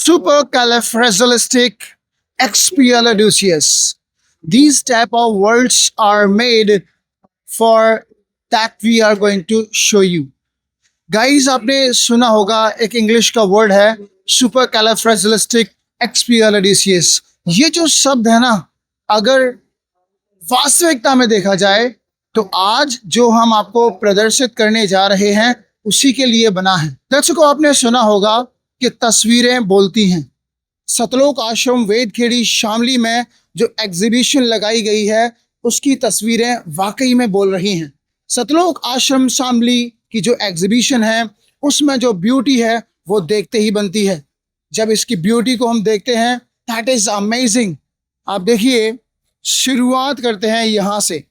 supercalifragilisticexpialidocious. These type of words are made for that we are going to show you. Guys आपने सुना होगा एक English का word है supercalifragilisticexpialidocious. ये जो शब्द है ना, अगर वास्तविकता में देखा जाए तो आज जो हम आपको प्रदर्शित करने जा रहे हैं उसी के लिए बना है। दर्शकों, आपने सुना होगा कि तस्वीरें बोलती हैं। सतलोक आश्रम वेदखेड़ी शामली में जो एग्जीबिशन लगाई गई है उसकी तस्वीरें वाकई में बोल रही हैं। सतलोक आश्रम शामली की जो एग्जीबिशन है उसमें जो ब्यूटी है वो देखते ही बनती है। जब इसकी ब्यूटी को हम देखते हैं, दैट इज अमेजिंग। आप देखिए, शुरुआत करते हैं यहाँ से।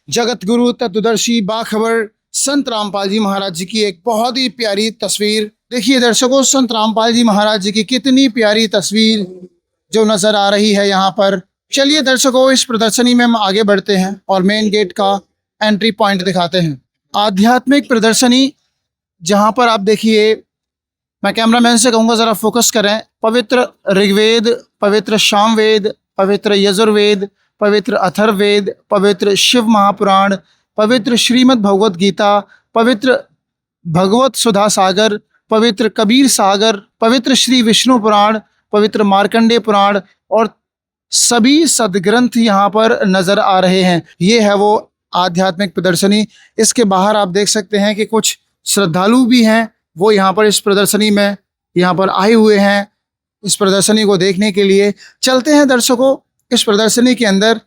जगत गुरु तत्वदर्शी बाखबर संत रामपाल जी महाराज जी की एक बहुत ही प्यारी तस्वीर। देखिए दर्शकों, संत रामपाल जी महाराज जी की कितनी प्यारी तस्वीर जो नजर आ रही है यहाँ पर। चलिए दर्शकों, इस प्रदर्शनी में हम आगे बढ़ते हैं और मेन गेट का एंट्री पॉइंट दिखाते हैं। आध्यात्मिक प्रदर्शनी, जहाँ पर आप देखिए, मैं कैमरामैन से कहूँगा ज़रा फोकस करें। पवित्र ऋग्वेद, पवित्र सामवेद, पवित्र यजुर्वेद, पवित्र अथर्ववेद, पवित्र शिव महापुराण, पवित्र श्रीमद् भगवत गीता, पवित्र भगवत सुधा सागर, पवित्र कबीर सागर, पवित्र श्री विष्णु पुराण, पवित्र मार्कंडेय पुराण और सभी सदग्रंथ यहाँ पर नजर आ रहे हैं। ये है वो आध्यात्मिक प्रदर्शनी। इसके बाहर आप देख सकते हैं कि कुछ श्रद्धालु भी हैं, वो यहाँ पर इस प्रदर्शनी में यहाँ पर आए हुए हैं इस प्रदर्शनी को देखने के लिए। चलते हैं दर्शकों, इस प्रदर्शनी के अंदर।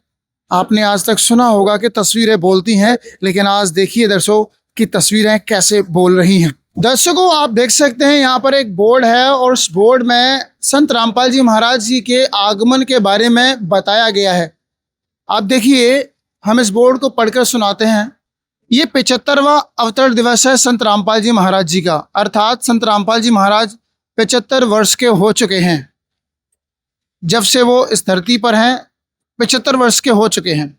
आपने आज तक सुना होगा कि तस्वीरें बोलती हैं, लेकिन आज देखिए दर्शकों कि तस्वीरें कैसे बोल रही हैं। दर्शकों, आप देख सकते हैं यहाँ पर एक बोर्ड है और उस बोर्ड में संत रामपाल जी महाराज जी के आगमन के बारे में बताया गया है। आप देखिए, हम इस बोर्ड को पढ़कर सुनाते हैं। ये 75वां अवतरण दिवस है संत रामपाल जी महाराज जी का, अर्थात संत रामपाल जी महाराज 75 वर्ष के हो चुके हैं। जब से वो इस धरती पर हैं 75 वर्ष के हो चुके हैं।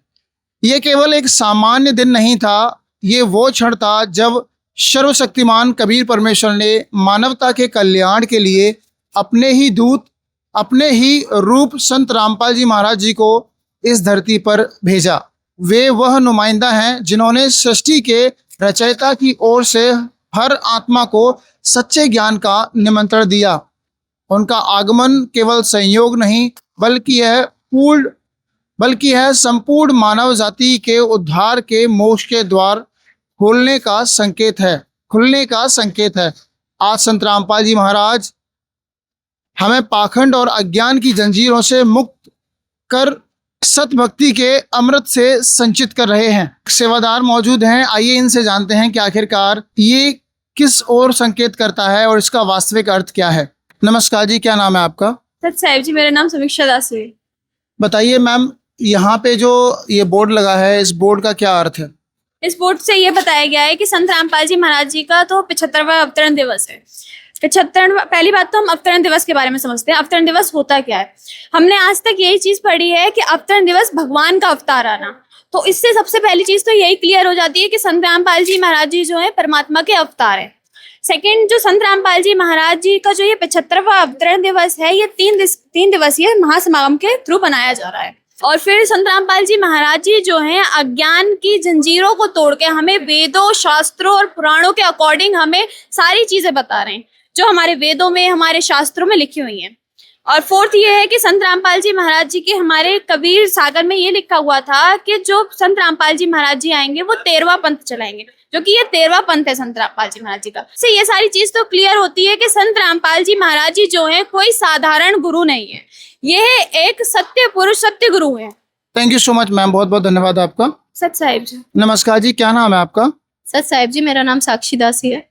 ये केवल एक सामान्य दिन नहीं था, ये वो क्षण था जब सर्वशक्तिमान कबीर परमेश्वर ने मानवता के कल्याण के लिए अपने ही दूत, अपने ही रूप संत रामपाल जी महाराज जी को इस धरती पर भेजा। वे वह नुमाइंदा हैं जिन्होंने सृष्टि के रचयिता की ओर से हर आत्मा को सच्चे ज्ञान का निमंत्रण दिया। उनका आगमन केवल संयोग नहीं बल्कि यह संपूर्ण मानव जाति के उद्धार के मोक्ष के द्वार खुलने का संकेत है। आज संत रामपाल जी महाराज हमें पाखंड और अज्ञान की जंजीरों से मुक्त कर सत भक्ति के अमृत से संचित कर रहे हैं। सेवादार मौजूद हैं, आइए इनसे जानते हैं कि आखिरकार ये किस ओर संकेत करता है और इसका वास्तविक अर्थ क्या है। नमस्कार जी, क्या नाम है आपका? सत साहिब जी, मेरा नाम समीक्षा दास है। बताइए मैम, यहाँ पे जो ये बोर्ड लगा है, इस बोर्ड का क्या अर्थ है? इस बोर्ड से ये बताया गया है कि संत रामपाल जी महाराज जी का तो 75वां अवतरण दिवस है। 75, पहली बात तो हम अवतरण दिवस के बारे में समझते हैं। अवतरण दिवस होता क्या है? हमने आज तक यही चीज पढ़ी है कि अवतरण दिवस भगवान का अवतार आना। तो इससे सबसे पहली चीज तो यही क्लियर हो जाती है कि संत रामपाल जी महाराज जी जो है परमात्मा के अवतार है। सेकेंड, जो संत रामपाल जी महाराज जी का जो ये 75वां अवतरण दिवस है, ये 3 दिवसीय महासमागम के थ्रू बनाया जा रहा है। और फिर संत रामपाल जी महाराज जी जो हैं अज्ञान की जंजीरों को तोड़ के हमें वेदों, शास्त्रों और पुराणों के अकॉर्डिंग हमें सारी चीजें बता रहे हैं जो हमारे वेदों में, हमारे शास्त्रों में लिखी हुई हैं। और फोर्थ ये है कि संत रामपाल जी महाराज जी के हमारे कबीर सागर में ये लिखा हुआ था कि जो संत रामपाल जी महाराज जी आएंगे वो 13वां पंथ चलाएंगे, जो कि ये 13वां पंथ है संत रामपाल जी महाराज जी का। से ये सारी चीज तो क्लियर होती है कि संत रामपाल जी महाराज जी जो है कोई साधारण गुरु नहीं है, ये एक सत्य पुरुष, सत्य गुरु है। Thank you so much ma'am, बहुत बहुत धन्यवाद आपका। सत साहिब जी। नमस्कार जी, क्या नाम है आपका? सत साहिब जी, मेरा नाम साक्षी दासी है।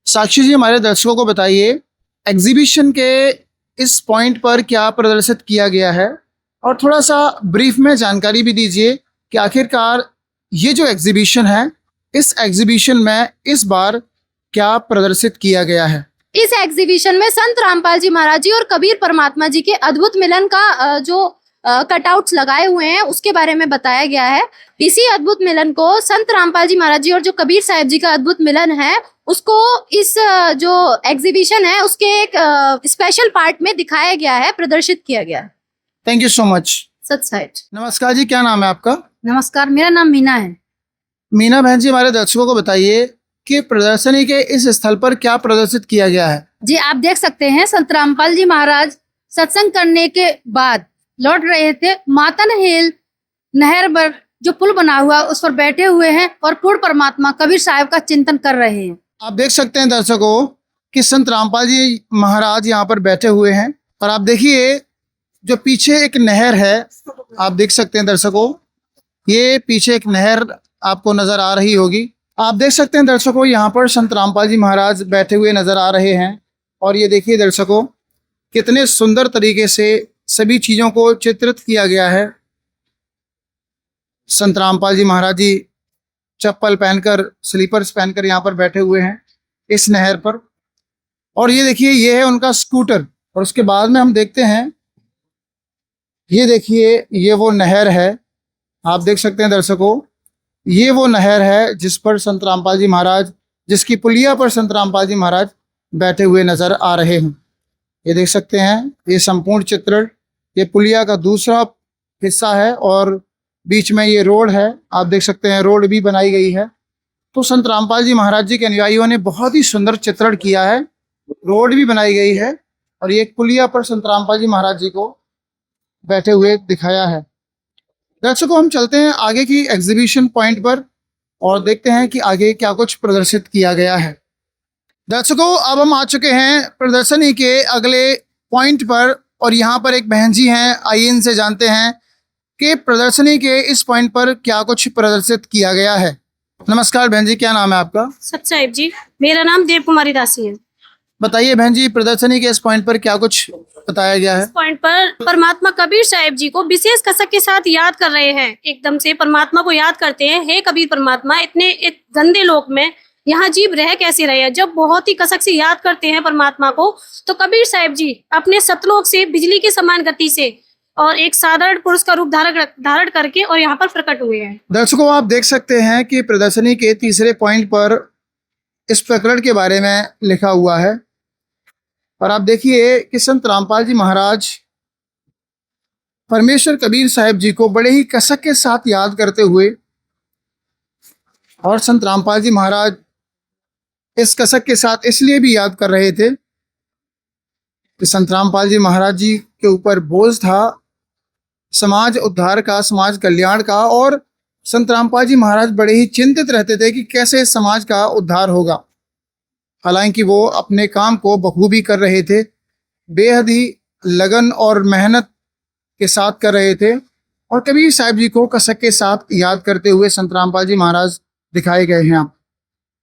साक्षी जी, हमारे दर्शकों को बताइए एग्जीबिशन के इस पॉइंट पर क्या प्रदर्शित किया गया है और थोड़ा सा ब्रीफ में जानकारी भी दीजिए कि आखिरकार ये जो एग्जीबिशन है, इस एग्जीबिशन में इस बार क्या प्रदर्शित किया गया है। इस एग्जीबिशन में संत रामपाल जी महाराज जी और कबीर परमात्मा जी के अद्भुत मिलन का जो कटआउट्स लगाए हुए हैं उसके बारे में बताया गया है। इसी अद्भुत मिलन को संत रामपाल जी महाराज जी और जो कबीर साहिब जी का अद्भुत मिलन है उसको इस जो एग्जीबिशन है उसके एक स्पेशल पार्ट में दिखाया गया है, प्रदर्शित किया गया है। Thank you so much. Such side. नमस्कार जी, क्या नाम है आपका? नमस्कार, मेरा नाम मीना है। मीना बहन जी, हमारे दर्शकों को बताइए कि प्रदर्शनी के इस स्थल पर क्या प्रदर्शित किया गया है? जी आप देख सकते हैं संत रामपाल जी महाराज सत्संग करने के बाद लौट रहे थे, मातन हिल नहर पर जो पुल बना हुआ उस पर बैठे हुए हैं और पूर्ण परमात्मा कबीर साहब का चिंतन कर रहे हैं। आप देख सकते हैं दर्शकों कि संत रामपाल जी महाराज यहाँ पर बैठे हुए हैं और आप देखिए जो पीछे एक नहर है, आप देख सकते हैं दर्शकों, ये पीछे एक नहर आपको नजर आ रही होगी। आप देख सकते हैं दर्शकों, यहाँ पर संत रामपाल जी महाराज बैठे हुए नजर आ रहे हैं और ये देखिए दर्शकों कितने सुंदर तरीके से सभी चीजों को चित्रित किया गया है। संत रामपाल जी महाराज जी चप्पल पहनकर, स्लीपर्स पहनकर यहाँ पर बैठे हुए हैं इस नहर पर और ये देखिए ये है उनका स्कूटर। और उसके बाद में हम देखते हैं, ये देखिए ये वो नहर है, आप देख सकते हैं दर्शकों, ये वो नहर है जिस पर संत रामपाल जी महाराज, जिसकी पुलिया पर संत रामपाल जी महाराज बैठे हुए नजर आ रहे हैं। ये देख सकते हैं ये संपूर्ण चित्रण, ये पुलिया का दूसरा हिस्सा है और बीच में ये रोड है, आप देख सकते हैं रोड भी बनाई गई है। तो संत रामपाल जी महाराज जी के अनुयायियों ने बहुत ही सुंदर चित्रण किया है, रोड भी बनाई गई है और ये एक पुलिया पर संत रामपाल जी महाराज जी को बैठे हुए दिखाया है। दर्शकों हम चलते हैं आगे की एग्जीबिशन पॉइंट पर और देखते हैं कि आगे क्या कुछ प्रदर्शित किया गया है। दर्शकों अब हम आ चुके हैं प्रदर्शनी के अगले पॉइंट पर और यहाँ पर एक बहन जी हैं, आइए इनसे जानते हैं कि प्रदर्शनी के इस पॉइंट पर क्या कुछ प्रदर्शित किया गया है। नमस्कार बहन जी, क्या नाम है आपका? सच साहिब जी, मेरा नाम देव कुमारी दासी है। बताइए बहन जी, प्रदर्शनी के इस पॉइंट पर क्या कुछ बताया गया है? इस पॉइंट पर परमात्मा कबीर साहिब जी को विशेष कसक के साथ याद कर रहे हैं। एकदम से परमात्मा को याद करते हैं, हे कबीर परमात्मा, इतने गंदे लोक में यहाँ जीव रह कैसे रहे हैं। जब बहुत ही कसक से याद करते हैं परमात्मा को तो कबीर साहिब जी अपने सतलोक से बिजली के समान गति से और एक साधारण पुरुष का रूप धारण करके और यहाँ पर प्रकट हुए हैं। दर्शकों आप देख सकते हैं कि प्रदर्शनी के तीसरे पॉइंट पर इस प्रकरण के बारे में लिखा हुआ है और आप देखिए कि संत रामपाल जी महाराज परमेश्वर कबीर साहिब जी को बड़े ही कसक के साथ याद करते हुए, और संत रामपाल जी महाराज इस कसक के साथ इसलिए भी याद कर रहे थे कि संत रामपाल जी महाराज जी के ऊपर बोझ था समाज उद्धार का, समाज कल्याण का, और संत रामपाल जी महाराज बड़े ही चिंतित रहते थे कि कैसे समाज का उद्धार होगा। हालांकि वो अपने काम को बखूबी कर रहे थे, बेहद ही लगन और मेहनत के साथ कर रहे थे और कबीर साहिब जी को कसक के साथ याद करते हुए संत रामपाल जी महाराज दिखाए गए हैं। आप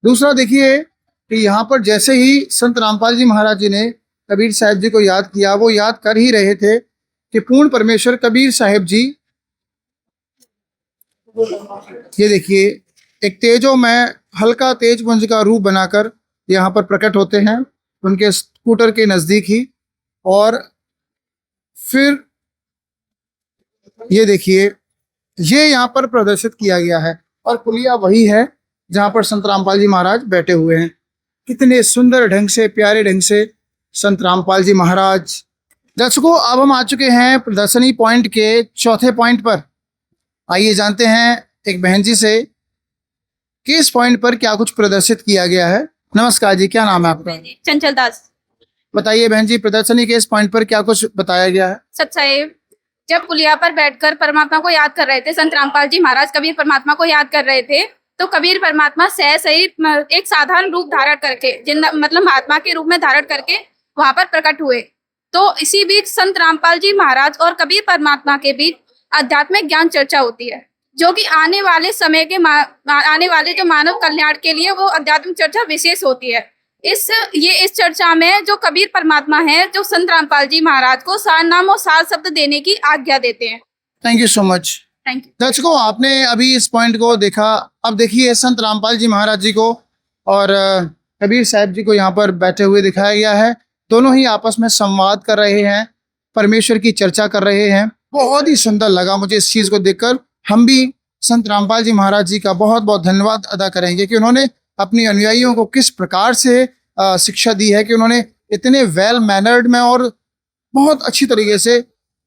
दूसरा देखिए कि यहाँ पर जैसे ही संत रामपाल जी महाराज जी ने कबीर साहिब जी को याद किया, वो याद कर ही रहे थे कि पूर्ण परमेश्वर कबीर साहिब जी, ये देखिए एक तेजो में हल्का तेज पुंज का रूप बनाकर यहाँ पर प्रकट होते हैं उनके स्कूटर के नज़दीक ही। और फिर ये देखिए ये यहाँ पर प्रदर्शित किया गया है और पुलिया वही है जहाँ पर संत रामपाल जी महाराज बैठे हुए हैं। कितने सुंदर ढंग से, प्यारे ढंग से संत रामपाल जी महाराज। दर्शकों अब हम आ चुके हैं प्रदर्शनी पॉइंट के चौथे पॉइंट पर। आइए जानते हैं एक बहन जी से कि इस पॉइंट पर क्या कुछ प्रदर्शित किया गया है। नमस्कार जी, क्या नाम है आपका? चंचल दास। बताइए बहन जी, प्रदर्शनी के इस पॉइंट पर क्या कुछ बताया गया है? सच साहिब, जब पुलिया पर बैठकर परमात्मा को याद कर रहे थे, संत रामपाल जी महाराज कबीर परमात्मा को याद कर रहे थे, तो कबीर परमात्मा सही एक साधारण रूप धारण करके, मतलब महात्मा के रूप में धारण करके वहां पर प्रकट हुए। तो इसी बीच संत रामपाल जी महाराज और कबीर परमात्मा के बीच आध्यात्मिक ज्ञान चर्चा होती है, जो कि आने वाले समय के आने वाले जो मानव कल्याण के लिए वो आध्यात्मिक चर्चा विशेष होती है। इस चर्चा में जो कबीर परमात्मा है, जो संत रामपाल जी महाराज को सार नाम और सार शब्द देने की आज्ञा देते हैं। Thank you so much. Thank you. दर्शकों आपने अभी इस पॉइंट को देखा, अब देखिए संत रामपाल जी महाराज जी को और कबीर साहिब जी को यहाँ पर बैठे हुए दिखाया गया है। दोनों ही आपस में संवाद कर रहे हैं, परमेश्वर की चर्चा कर रहे हैं। बहुत ही सुंदर लगा मुझे इस चीज़ को देखकर। हम भी संत रामपाल जी महाराज जी का बहुत बहुत धन्यवाद अदा करेंगे कि उन्होंने अपनी अनुयायियों को किस प्रकार से शिक्षा दी है, कि उन्होंने इतने वेल मैनर्ड में और बहुत अच्छी तरीके से।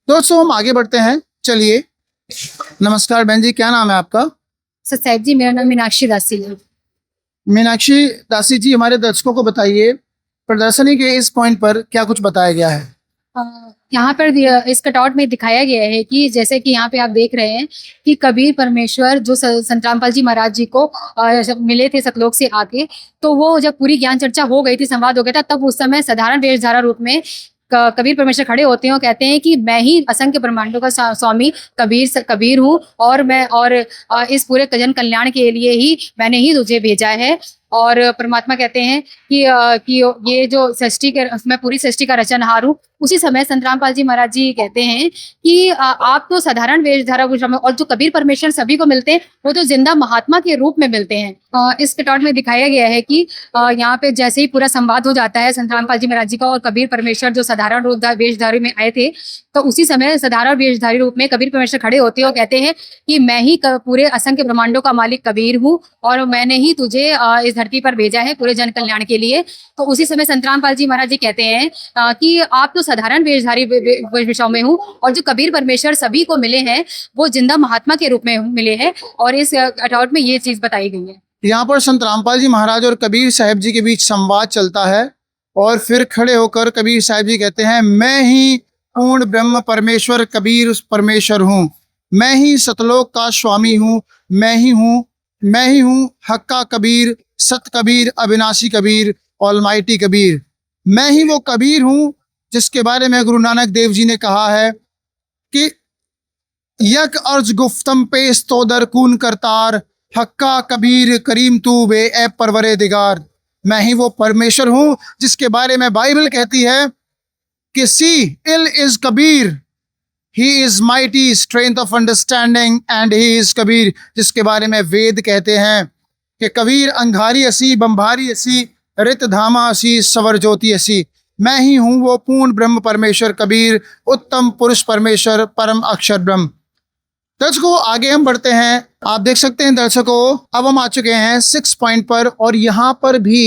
दोस्तों हम आगे बढ़ते हैं, चलिए। नमस्कार बहन जी, क्या नाम है आपका? साहब जी, मेरा नाम मीनाक्षी दासी है। मीनाक्षी दासी जी, हमारे दर्शकों को बताइए प्रदर्शनी के इस पॉइंट पर क्या कुछ बताया गया है? यहाँ पर इस कटआउट में दिखाया गया है कि जैसे कि यहाँ पे आप देख रहे हैं कि कबीर परमेश्वर जो संत रामपाल जी महाराज जी को जब मिले थे सतलोक से आके, तो वो जब पूरी ज्ञान चर्चा हो गई थी, संवाद हो गया था, तब उस समय साधारण वेशधारा रूप में कबीर परमेश्वर खड़े होते हैं और कहते हैं कि मैं ही असंख्य ब्रह्मांडों का स्वामी कबीर हूँ, और मैं इस पूरे जन कल्याण के लिए ही मैंने ही तुझे भेजा है। और परमात्मा कहते हैं कि ये जो सृष्टि के, मैं पूरी सृष्टि का रचनहार हूँ। उसी समय संत रामपाल जी महाराज जी कहते हैं कि आप तो साधारण वेशधारा में, और जो कबीर परमेश्वर सभी को मिलते हैं वो तो जिंदा महात्मा के रूप में मिलते हैं। इस कटआउट में दिखाया गया है कि यहाँ पे जैसे ही पूरा संवाद हो जाता है संत रामपाल जी महाराज जी का और कबीर परमेश्वर जो साधारण वेशधारी में आए थे, तो उसी समय साधारण वेशधारी रूप में कबीर परमेश्वर खड़े होते हैं और कहते हैं कि मैं ही पूरे असंख्य ब्रह्मांडों का मालिक कबीर हूँ और मैंने ही तुझे इस धरती पर भेजा है पूरे जन कल्याण के लिए। तो उसी समय संत रामपाल जी महाराज जी कहते हैं कि आप तो साधारण वेशधारी विषयों में हूँ, और जो कबीर परमेश्वर सभी को मिले हैं वो जिंदा महात्मा के रूप में मिले हैं। और इस कटआउट में ये चीज बताई गई है। यहाँ पर संत रामपाल जी महाराज और कबीर साहब जी के बीच संवाद चलता है और फिर खड़े होकर कबीर साहब जी कहते हैं, मैं ही पूर्ण ब्रह्म परमेश्वर कबीर परमेश्वर हूँ, मैं ही सतलोक का स्वामी हूँ, मैं ही हूँ हक्का कबीर, सत कबीर, अविनाशी कबीर, ऑलमाइटी कबीर। मैं ही वो कबीर हूँ जिसके बारे में गुरु नानक देव जी ने कहा है कि यक अर्ज गुफ्तम पेश तो दर कून करतार, हक्का कबीर करीम तू बे ए परवरे दिगार। मैं ही वो परमेश्वर हूँ जिसके बारे में बाइबल कहती है कि सी इल इज कबीर, he is mighty strength of understanding and he is कबीर, जिसके बारे में वेद कहते हैं कि कबीर अंगारी असी, बम्भारी असी, रित धामा असी, सवर ज्योति असी। मैं ही हूँ वो पूर्ण ब्रह्म परमेश्वर कबीर, उत्तम पुरुष परमेश्वर, परम अक्षर ब्रह्म। दर्शकों आगे हम बढ़ते हैं। आप देख सकते हैं दर्शकों, अब हम आ चुके हैं 6 पॉइंट पर, और यहाँ पर भी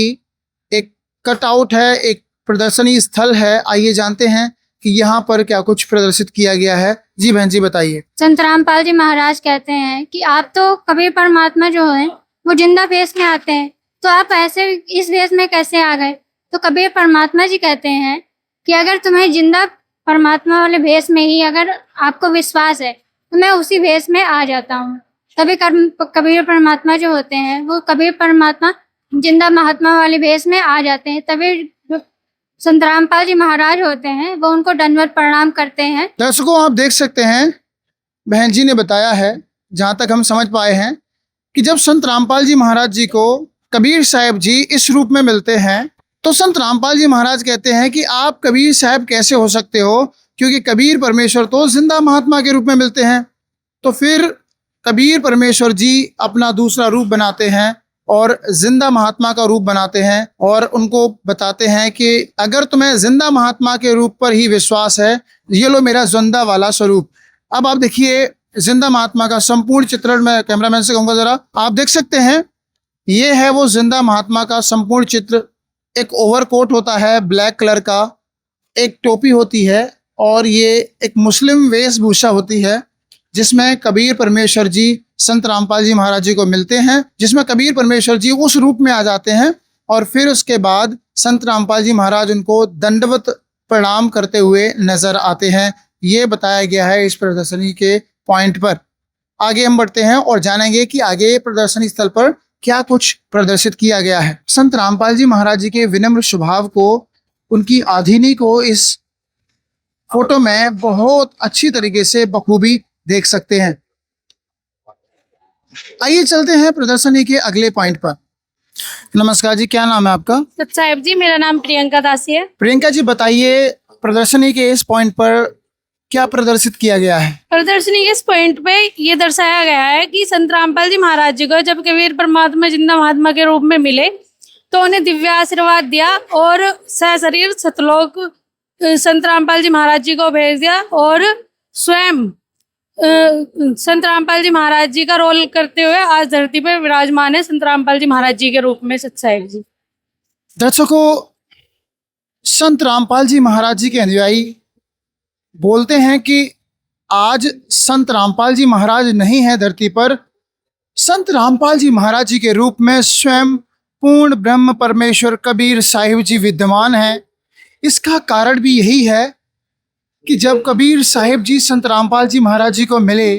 एक कटआउट है, एक प्रदर्शनी स्थल है। आइए जानते हैं कि यहाँ पर क्या कुछ प्रदर्शित किया गया है। जी बहन जी बताइए। संत रामपाल जी महाराज कहते हैं कि आप तो कबीर परमात्मा जो है वो जिंदा वेश में आते हैं, तो आप ऐसे इस वेश में कैसे आ गए? तो कबीर परमात्मा जी कहते हैं कि अगर तुम्हें जिंदा परमात्मा वाले वेश में ही अगर आपको विश्वास है तो मैं उसी वेश में आ जाता हूँ। तभी कबीर परमात्मा जो होते हैं वो कबीर परमात्मा जिंदा महात्मा वाले वेश में आ जाते हैं। तभी संत रामपाल जी महाराज होते हैं वो उनको दंडवत प्रणाम करते हैं। दर्शकों आप देख सकते हैं बहन जी ने बताया है, जहाँ तक हम समझ पाए हैं, कि जब संत रामपाल जी महाराज जी को कबीर साहब जी इस रूप में मिलते हैं तो संत रामपाल जी महाराज कहते हैं कि आप कबीर साहब कैसे हो सकते हो, क्योंकि कबीर परमेश्वर तो जिंदा महात्मा के रूप में मिलते हैं। तो फिर कबीर परमेश्वर जी अपना दूसरा रूप बनाते हैं और जिंदा महात्मा का रूप बनाते हैं और उनको बताते हैं कि अगर तुम्हें जिंदा महात्मा के रूप पर ही विश्वास है, ये लो मेरा जिंदा वाला स्वरूप। अब आप देखिए जिंदा महात्मा का संपूर्ण चित्रण, मैं कैमरामैन से कहूँगा जरा आप देख सकते हैं, ये है वो जिंदा महात्मा का संपूर्ण चित्र। एक ओवरकोट होता है ब्लैक कलर का, एक टोपी होती है और ये एक मुस्लिम वेशभूषा होती है जिसमें कबीर परमेश्वर जी संत रामपाल जी महाराज जी को मिलते हैं, जिसमें कबीर परमेश्वर जी उस रूप में आ जाते हैं और फिर उसके बाद संत रामपाल जी महाराज उनको दंडवत प्रणाम करते हुए नजर आते हैं। ये बताया गया है इस प्रदर्शनी के पॉइंट पर। आगे हम बढ़ते हैं और जानेंगे कि आगे प्रदर्शनी स्थल पर क्या कुछ प्रदर्शित किया गया है। संत रामपाल जी महाराज जी के विनम्र स्वभाव को, उनकी आधीनी को इस फोटो में बहुत अच्छी तरीके से बखूबी देख सकते हैं। आइए चलते हैं प्रदर्शनी के अगले पॉइंट पर। नमस्कार जी, क्या नाम है आपका? साहब जी मेरा नाम प्रियंका दासी है। प्रियंका जी बताइए प्रदर्शनी के इस पॉइंट पर क्या प्रदर्शित किया गया है? प्रदर्शनी के इस पॉइंट पे ये दर्शाया गया है कि संत रामपाल जी महाराज जी को जब कबीर परमात्मा जिंदा महात्मा के रूप में मिले तो उन्हें दिव्य आशीर्वाद दिया और सहशरीर सतलोक संत रामपाल जी महाराज जी को भेज दिया और स्वयं संत रामपाल जी महाराज जी का रोल करते हुए आज धरती पर विराजमान है संत रामपाल जी महाराज जी के रूप में सतसाहिब जी। दर्शकों, संत रामपाल जी महाराज जी के अनुयायी बोलते हैं कि आज संत रामपाल जी महाराज नहीं है धरती पर, संत रामपाल जी महाराज जी के रूप में स्वयं पूर्ण ब्रह्म परमेश्वर कबीर साहिब जी विद्यमान हैं। इसका कारण भी यही है कि जब कबीर साहिब जी संत रामपाल जी महाराज जी को मिले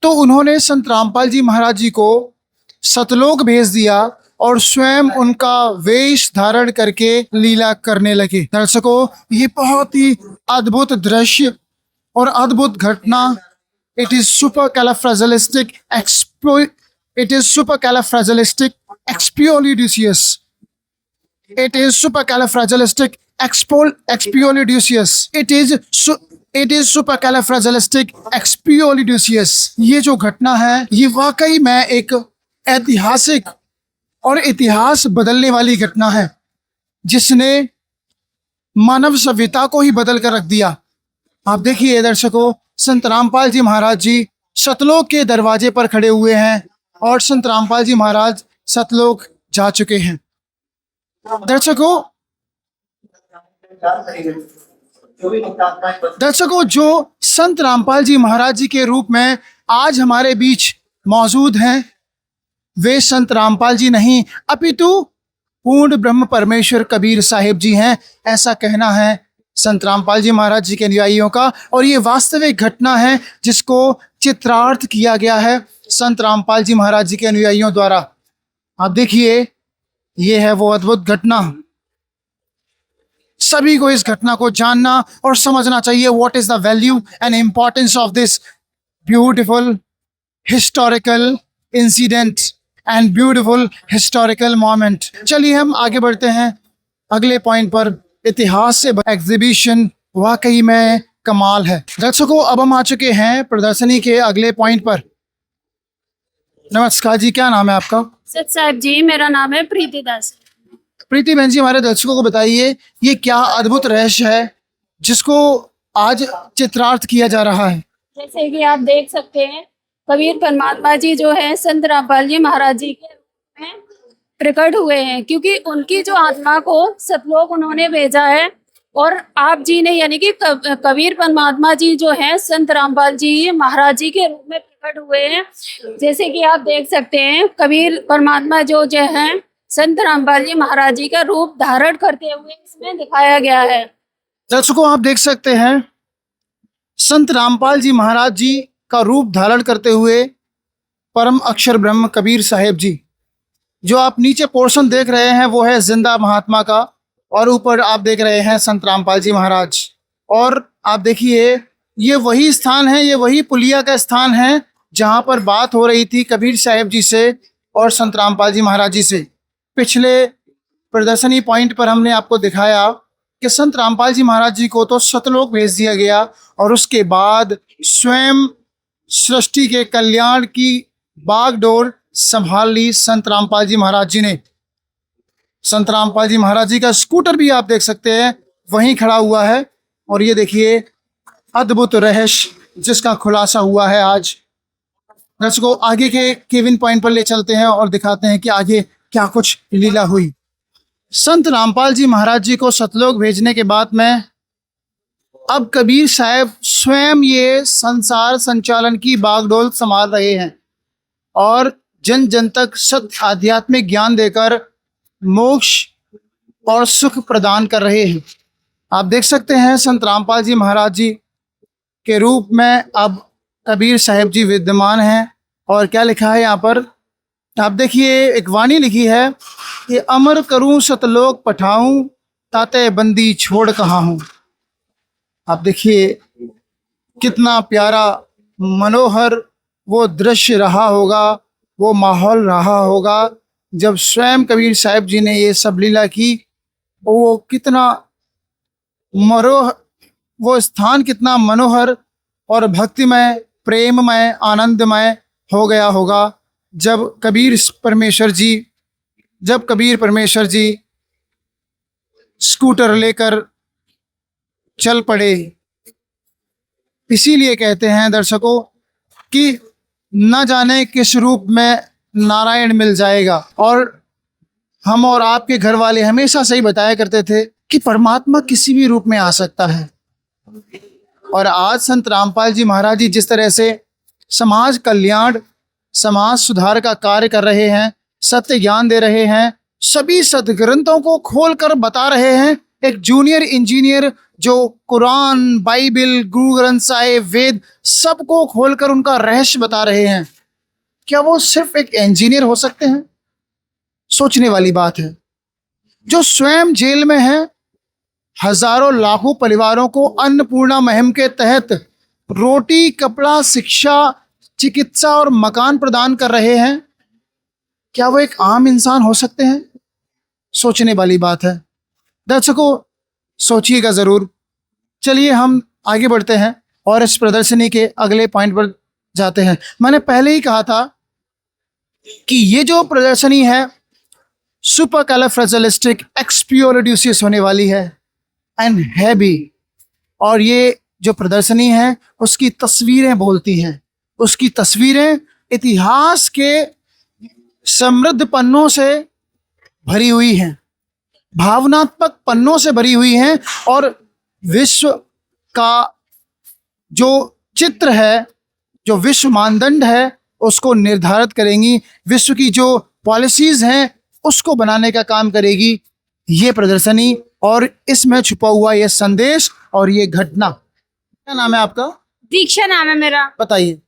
तो उन्होंने संत रामपाल जी महाराज जी को सतलोक भेज दिया और स्वयं उनका वेश धारण करके लीला करने लगे। दर्शकों, ये बहुत ही अद्भुत दृश्य और अद्भुत घटना, it is supercalifragilistic expialidocious. It is supercalifragilistic expialidocious. It is supercalifragilistic expialidocious. ये जो घटना है ये वाकई में एक ऐतिहासिक और इतिहास बदलने वाली घटना है जिसने मानव सभ्यता को ही बदल कर रख दिया। आप देखिए दर्शकों, संत रामपाल जी महाराज जी सतलोक के दरवाजे पर खड़े हुए हैं और संत रामपाल जी महाराज सतलोक जा चुके हैं। दर्शकों, जो संत रामपाल जी महाराज जी के रूप में आज हमारे बीच मौजूद हैं वे संत रामपाल जी नहीं अपितु पूर्ण ब्रह्म परमेश्वर कबीर साहिब जी हैं, ऐसा कहना है संत रामपाल जी महाराज जी के अनुयायियों का। और ये वास्तविक घटना है जिसको चित्रार्थ किया गया है संत रामपाल जी महाराज जी के अनुयायियों द्वारा। आप देखिए, ये है वो अद्भुत घटना। सभी को इस घटना को जानना और समझना चाहिए। What is the value and importance of this beautiful historical incident and beautiful historical moment. चलिए हम आगे बढ़ते हैं अगले पॉइंट पर। इतिहास से एग्जीबिशन वाकई में कमाल है। दर्शकों, अब हम आ चुके हैं प्रदर्शनी के अगले पॉइंट पर। नमस्कार जी, क्या नाम है आपका? सतसाहिब जी, मेरा नाम है प्रीति दास। प्रीति बहन जी, हमारे दर्शकों को बताइए ये क्या अद्भुत रहस्य है जिसको आज चित्रार्थ किया जा रहा है? जैसे कि आप देख सकते हैं, कबीर परमात्मा जी जो है संत रामपाल जी महाराज जी के रूप में प्रकट हुए हैं, क्योंकि उनकी जो आत्मा को सतलोक उन्होंने भेजा है। और आप जी ने यानी कि कबीर परमात्मा जी जो है संत रामपाल जी महाराज जी के रूप में प्रकट हुए हैं। जैसे कि आप देख सकते हैं, कबीर परमात्मा जो है संत रामपाल जी महाराज जी का रूप धारण करते हुए इसमें दिखाया गया है। दर्शकों, आप देख सकते हैं संत रामपाल जी महाराज जी का रूप धारण करते हुए परम अक्षर ब्रह्म कबीर साहिब जी। जो आप नीचे पोर्शन देख रहे हैं वो है जिंदा महात्मा का, और ऊपर आप देख रहे हैं संत रामपाल जी महाराज। और आप देखिए, ये वही स्थान है, ये वही पुलिया का स्थान है जहां पर बात हो रही थी कबीर साहिब जी से और संत रामपाल जी महाराज जी से। पिछले प्रदर्शनी पॉइंट पर हमने आपको दिखाया कि संत रामपाल जी महाराज जी को तो सतलोक भेज दिया गया और उसके बाद स्वयं सृष्टि के कल्याण की बागडोर संभाल ली संत रामपाल जी महाराज जी ने। संत रामपाल जी महाराज जी का स्कूटर भी आप देख सकते हैं वहीं खड़ा हुआ है। और ये देखिए अद्भुत रहस्य जिसका खुलासा हुआ है आज। दर्शकों, आगे के केविन पॉइंट पर ले चलते हैं और दिखाते हैं कि आगे क्या कुछ लीला हुई। संत रामपाल जी महाराज जी को सतलोक भेजने के बाद में अब कबीर साहब स्वयं ये संसार संचालन की बागडोर संभाल रहे हैं और जन जन तक सत्य आध्यात्मिक ज्ञान देकर मोक्ष और सुख प्रदान कर रहे हैं। आप देख सकते हैं संत रामपाल जी महाराज जी के रूप में अब कबीर साहब जी विद्यमान हैं। और क्या लिखा है यहाँ पर, आप देखिए, एक वाणी लिखी है कि अमर करूं सतलोक पठाऊं ताते बंदी छोड़ कहाँ हूं। आप देखिए कितना प्यारा मनोहर वो दृश्य रहा होगा, वो माहौल रहा होगा जब स्वयं कबीर साहब जी ने ये सब लीला की। वो कितना वो स्थान कितना मनोहर और भक्तिमय, प्रेममय, आनंदमय हो गया होगा जब कबीर परमेश्वर जी स्कूटर लेकर चल पड़े। इसीलिए कहते हैं दर्शकों कि न जाने किस रूप में नारायण मिल जाएगा। और हम और आपके घर वाले हमेशा से ही बताया करते थे कि परमात्मा किसी भी रूप में आ सकता है। और आज संत रामपाल जी महाराज जी जिस तरह से समाज कल्याण, समाज सुधार का कार्य कर रहे हैं, सत्य ज्ञान दे रहे हैं, सभी सदग्रंथों को खोलकर बता रहे हैं। एक जूनियर इंजीनियर जो कुरान, बाइबल, गुरु ग्रंथ साहिब, वेद सबको खोलकर उनका रहस्य बता रहे हैं, क्या वो सिर्फ एक इंजीनियर हो सकते हैं? सोचने वाली बात है। जो स्वयं जेल में है, हजारों लाखों परिवारों को अन्नपूर्णा मुहिम के तहत रोटी, कपड़ा, शिक्षा, चिकित्सा और मकान प्रदान कर रहे हैं, क्या वो एक आम इंसान हो सकते हैं? सोचने वाली बात है। दर्शकों, सोचिएगा जरूर। चलिए हम आगे बढ़ते हैं और इस प्रदर्शनी के अगले पॉइंट पर जाते हैं। मैंने पहले ही कहा था कि ये जो प्रदर्शनी है सुपरकैलिफ्रेजिलिस्टिक एक्सपियोलिडियोसिस होने वाली है एंड है भी। और ये जो प्रदर्शनी है उसकी तस्वीरें बोलती हैं। उसकी तस्वीरें इतिहास के समृद्ध पन्नों से भरी हुई हैं, भावनात्मक पन्नों से भरी हुई हैं और विश्व का जो चित्र है, जो विश्व मानदंड है, उसको निर्धारित करेंगी। विश्व की जो पॉलिसीज हैं उसको बनाने का काम करेगी ये प्रदर्शनी। और इसमें छुपा हुआ ये संदेश और ये घटना। क्या नाम है आपका? दीक्षा नाम है मेरा। बताइए।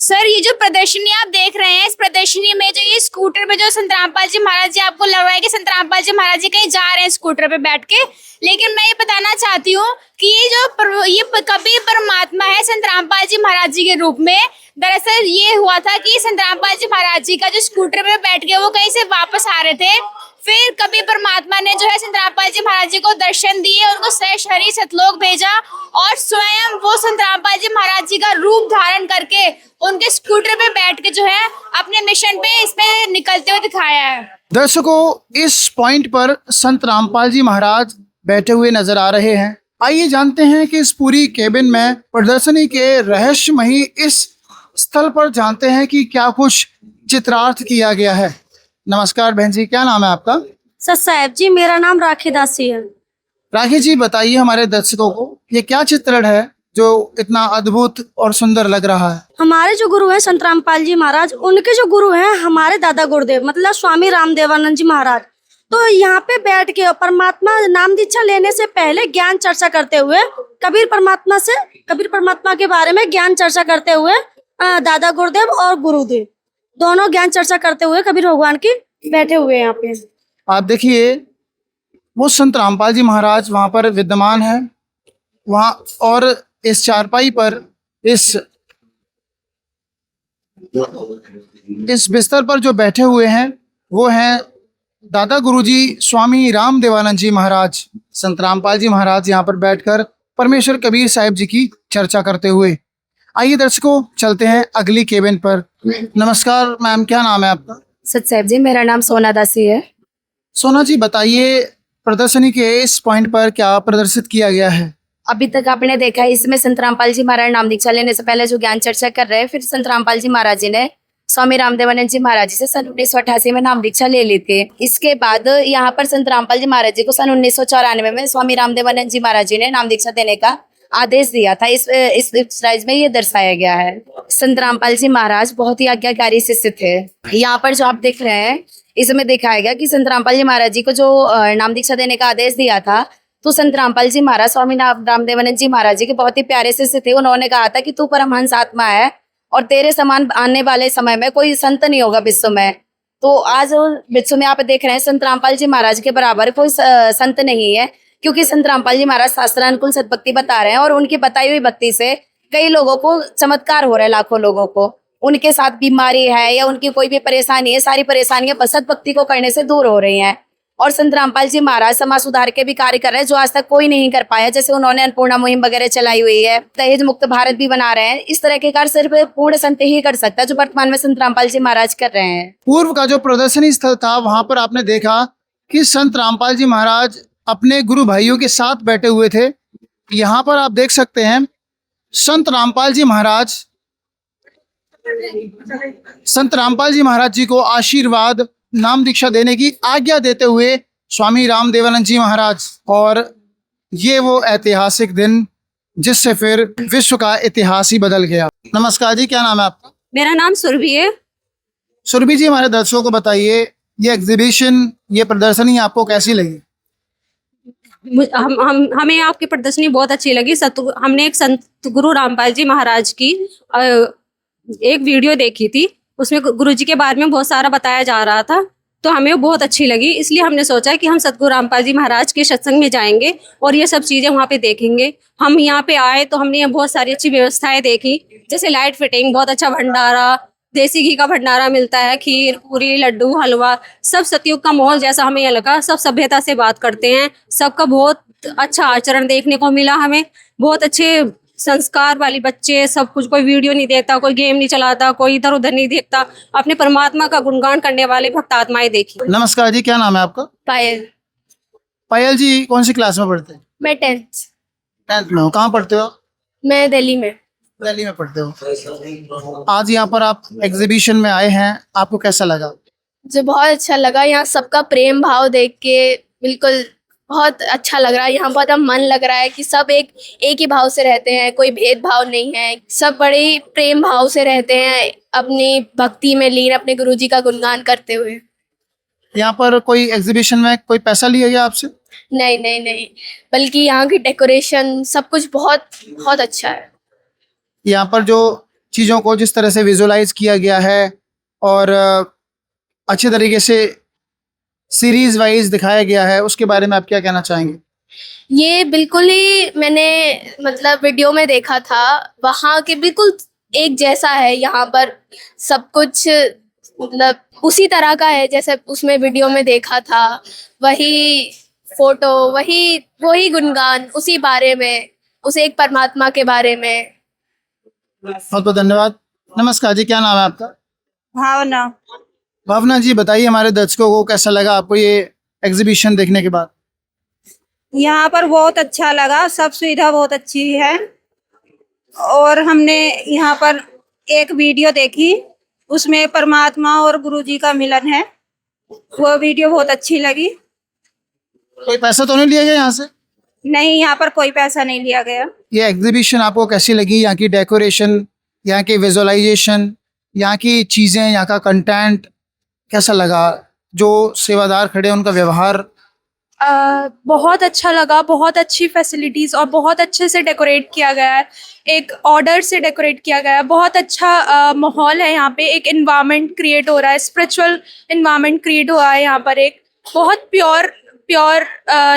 सर, ये जो प्रदर्शनी आप देख रहे हैं, इस प्रदर्शनी में जो ये स्कूटर पे जो संत रामपाल जी महाराज जी, आपको लग रहा है कि संत रामपाल जी महाराज जी कहीं जा रहे हैं स्कूटर पे बैठ के, लेकिन मैं ये बताना चाहती हूँ कि ये कबीर परमात्मा है संत रामपाल जी महाराज जी के रूप में। दरअसल ये हुआ था कि संत रामपाल जी महाराज जी का जो स्कूटर पे बैठ के वो कहीं से वापस आ रहे थे, फिर कबीर परमात्मा ने जो है संत रामपाल जी महाराज जी को दर्शन दिए, उनको सहशरी सतलोक भेजा और स्वयं वो संत रामपाल जी महाराज जी का रूप धारण करके उनके स्कूटर पे बैठ के जो है अपने मिशन पे इसमें निकलते हुए दिखाया है। दर्शकों, इस पॉइंट पर संत रामपाल जी महाराज बैठे हुए नजर आ रहे हैं। आइए जानते हैं कि इस पूरी केबिन में प्रदर्शनी के रहस्यमयी इस स्थल पर जानते हैं कि क्या कुछ चित्रार्थ किया गया है। नमस्कार बहन जी, क्या नाम है आपका? सत साहेब जी, मेरा नाम राखी दासी है। राखी जी, बताइए हमारे दर्शकों को ये क्या चित्रण है जो इतना अद्भुत और सुंदर लग रहा है? हमारे जो गुरु हैं संत रामपाल जी महाराज, उनके जो गुरु हैं हमारे दादा गुरुदेव मतलब स्वामी रामदेवानंद जी महाराज। तो यहाँ पे बैठ के परमात्मा नाम दीक्षा लेने से पहले ज्ञान चर्चा करते हुए कबीर परमात्मा के बारे में ज्ञान चर्चा करते हुए दादा गुरुदेव और गुरुदेव दोनों ज्ञान चर्चा करते हुए कबीर भगवान की बैठे हुए हैं यहाँ पे। आप देखिए, वो संत रामपाल जी महाराज वहां पर विद्यमान है वहां, और इस चारपाई पर इस बिस्तर पर जो बैठे हुए हैं वो हैं दादा गुरुजी स्वामी रामदेवानंद जी महाराज। संत रामपाल जी महाराज यहाँ पर बैठकर परमेश्वर कबीर साहिब जी की चर्चा करते हुए। आइए दर्शकों, चलते हैं अगली केबिन पर। नमस्कार मैम, क्या नाम है आपका? सत साहेब जी, मेरा नाम सोना दासी है। सोना जी, बताइए प्रदर्शनी के इस पॉइंट पर क्या प्रदर्शित किया गया है? अभी तक आपने देखा है इसमें संत रामपाल जी महाराज नाम दीक्षा लेने से पहले जो ज्ञान चर्चा कर रहे हैं, फिर संत रामपाल जी महाराज जी ने स्वामी रामदेवानंद जी महाराज जी से सन 1988 में नाम दीक्षा ले ली थी। इसके बाद यहाँ पर संत रामपाल जी महाराज जी को सन 1994 में स्वामी रामदेवानंद जी महाराज जी ने नाम दीक्षा देने का आदेश दिया था। इस स्लाइड में ये दर्शाया गया है। संत रामपाल जी महाराज बहुत ही आज्ञाकारी शिष्य थे। यहाँ पर जो आप देख रहे हैं इसमें दिखाया गया कि संत रामपाल जी महाराज जी को जो नाम दीक्षा देने का आदेश दिया था, तो संत रामपाल जी महाराज स्वामी रामदेवानंद जी महाराज जी के बहुत ही प्यारे शिष्य थे। उन्होंने कहा था कि तू परमहंस आत्मा है और तेरे समान आने वाले समय में कोई संत नहीं होगा विश्व में। तो आज विश्व में आप देख रहे हैं संत रामपाल जी महाराज के बराबर कोई संत नहीं है, क्योंकि संत रामपाल जी महाराज शास्त्रानुकूल सतभक्ति बता रहे हैं और उनकी बताई हुई भक्ति से कई लोगों को चमत्कार हो रहा है। लाखों लोगों को उनके साथ बीमारी है या उनकी कोई भी परेशानी है, सारी परेशानियां सतभक्ति को करने से दूर हो रही हैं। और संत रामपाल जी महाराज समाज सुधार के भी कार्य कर रहे हैं जो आज तक कोई नहीं कर पाया। जैसे उन्होंने अन्नपूर्णा मुहिम वगैरह चलाई हुई है, दहेज मुक्त भारत भी बना रहे हैं। इस तरह के कार्य सिर्फ पूर्ण संत ही कर सकता है, जो वर्तमान में संत रामपाल जी महाराज कर रहे हैं। पूर्व का जो प्रदर्शनी स्थल था वहां पर आपने देखा कि संत रामपाल जी महाराज अपने गुरु भाइयों के साथ बैठे हुए थे। यहाँ पर आप देख सकते हैं संत रामपाल जी महाराज जी को आशीर्वाद नाम दीक्षा देने की आज्ञा देते हुए स्वामी रामदेवानंद जी महाराज। और ये वो ऐतिहासिक दिन जिससे फिर विश्व का इतिहास ही बदल गया। नमस्कार जी, क्या नाम है आपका? मेरा नाम सुरभि है। सुरभि जी, हमारे दर्शकों को बताइए, ये एग्जीबिशन, ये प्रदर्शनी आपको कैसी लगी? हमें आपकी प्रदर्शनी बहुत अच्छी लगी। हमने एक संत गुरु रामपाल जी महाराज की एक वीडियो देखी थी, उसमें गुरु जी के बारे में बहुत सारा बताया जा रहा था, तो हमें वो बहुत अच्छी लगी। इसलिए हमने सोचा कि हम सतगुरु रामपाल जी महाराज के सत्संग में जाएंगे और ये सब चीज़ें वहाँ पे देखेंगे। हम यहाँ पे आए तो हमने यहाँ बहुत सारी अच्छी व्यवस्थाएं देखी, जैसे लाइट फिटिंग, बहुत अच्छा भंडारा, देसी घी का भंडारा मिलता है, खीर, पूरी, लड्डू, हलवा, सब सतयुग का माहौल जैसा हमें यहाँ लगा। सब सभ्यता से बात करते हैं, सबका बहुत अच्छा आचरण देखने को मिला हमें। बहुत अच्छे संस्कार वाले बच्चे, सब कुछ, कोई वीडियो नहीं देखता, कोई गेम नहीं चलाता, कोई इधर उधर नहीं देखता, अपने परमात्मा का गुणगान करने वाले भक्त आत्माएं देखी। नमस्कार जी, क्या नाम है आपका? पायल। पायल जी, कौन सी क्लास में पढ़ते हैं? मैं 10th में हो। कहाँ पढ़ते हो? मैं दिल्ली में। दिल्ली में पढ़ते हो। आज यहाँ पर आप एग्जीबिशन में आए हैं, आपको कैसा लगा? मुझे बहुत अच्छा लगा, यहाँ सबका प्रेम भाव देख के बिल्कुल बहुत अच्छा लग रहा है। यहाँ बहुत मन लग रहा है कि सब एक ही भाव से रहते हैं, कोई भेदभाव नहीं है, सब बड़े प्रेम भाव से रहते हैं, अपनी भक्ति में लीन, अपने गुरुजी का गुणगान करते हुए। यहाँ पर कोई एग्जीबिशन में कोई पैसा लिया गया आपसे? नहीं नहीं नहीं, बल्कि यहाँ की डेकोरेशन सब कुछ बहुत बहुत अच्छा है। यहाँ पर जो चीज़ों को जिस तरह से विजुलाइज किया गया है और अच्छे तरीके से सीरीज वाइज दिखाया गया है, उसके बारे में आप क्या कहना चाहेंगे? ये बिल्कुल ही मैंने मतलब वीडियो में देखा था, वहाँ के बिल्कुल एक जैसा है। यहाँ पर सब कुछ मतलब उसी तरह का है जैसे उसमें वीडियो में देखा था। वही फोटो, वही गुणगान, उसी बारे में, उस एक परमात्मा के बारे में। बहुत बहुत धन्यवाद। नमस्कार जी, क्या नाम है आपका? भावना। भावना जी, बताइए हमारे दर्शकों को कैसा लगा आपको ये एग्जीबिशन देखने के बाद? यहाँ पर बहुत अच्छा लगा, सब सुविधा बहुत अच्छी है। और हमने यहाँ पर एक वीडियो देखी, उसमें परमात्मा और गुरुजी का मिलन है, वो वीडियो बहुत अच्छी लगी। कोई पैसा तो नहीं लिया गया यहाँ से? नहीं, यहाँ पर कोई पैसा नहीं लिया गया। ये एग्जीबिशन आपको कैसी लगी? यहाँ की डेकोरेशन, यहाँ की विजुअलाइजेशन, यहाँ की चीज़ें, यहाँ का कंटेंट कैसा लगा? जो सेवादार खड़े हैं उनका व्यवहार? बहुत अच्छा लगा, बहुत अच्छी फैसिलिटीज़ और बहुत अच्छे से डेकोरेट किया गया है, एक ऑर्डर से डेकोरेट किया गया है। बहुत अच्छा माहौल है यहाँ पे, एक इन्वायरमेंट क्रिएट हो रहा है, स्पिरिचुअल इन्वायरमेंट क्रिएट हुआ है यहाँ पर। एक बहुत प्योर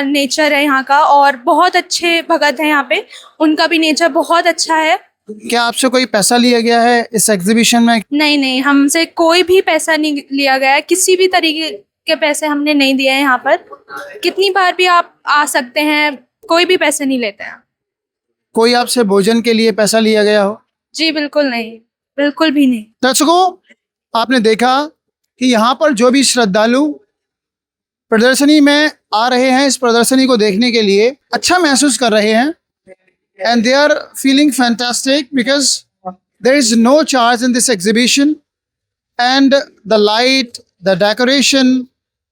नेचर है यहाँ का, और बहुत अच्छे भगत हैं यहाँ पे, उनका भी नेचर बहुत अच्छा है। क्या आपसे कोई पैसा लिया गया है इस एग्जीबिशन में? नहीं, हमसे कोई भी पैसा नहीं लिया गया है, किसी भी तरीके के पैसे हमने नहीं दिए हैं यहाँ पर। कितनी बार भी आप आ सकते हैं, कोई भी पैसे नहीं लेते हैं। कोई आपसे भोजन के लिए पैसा लिया गया हो? जी बिल्कुल नहीं, बिल्कुल भी नहीं। दर्शकों, आपने देखा कि यहाँ पर जो भी श्रद्धालु प्रदर्शनी में आ रहे हैं, इस प्रदर्शनी को देखने के लिए अच्छा महसूस कर रहे हैं, and they are feeling fantastic because there is no charge in this exhibition, and the light, the decoration,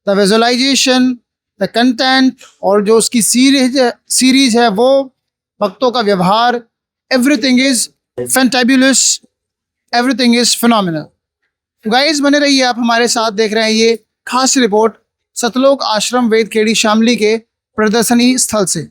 the visualization, the content और जो उसकी सीरीज है, वो भक्तों का व्यवहार, everything is fantabulous, everything is phenomenal। Guys, बने रहिए, आप हमारे साथ देख रहे हैं ये खास रिपोर्ट सतलोक आश्रम वेदखेड़ी शामली के प्रदर्शनी स्थल से।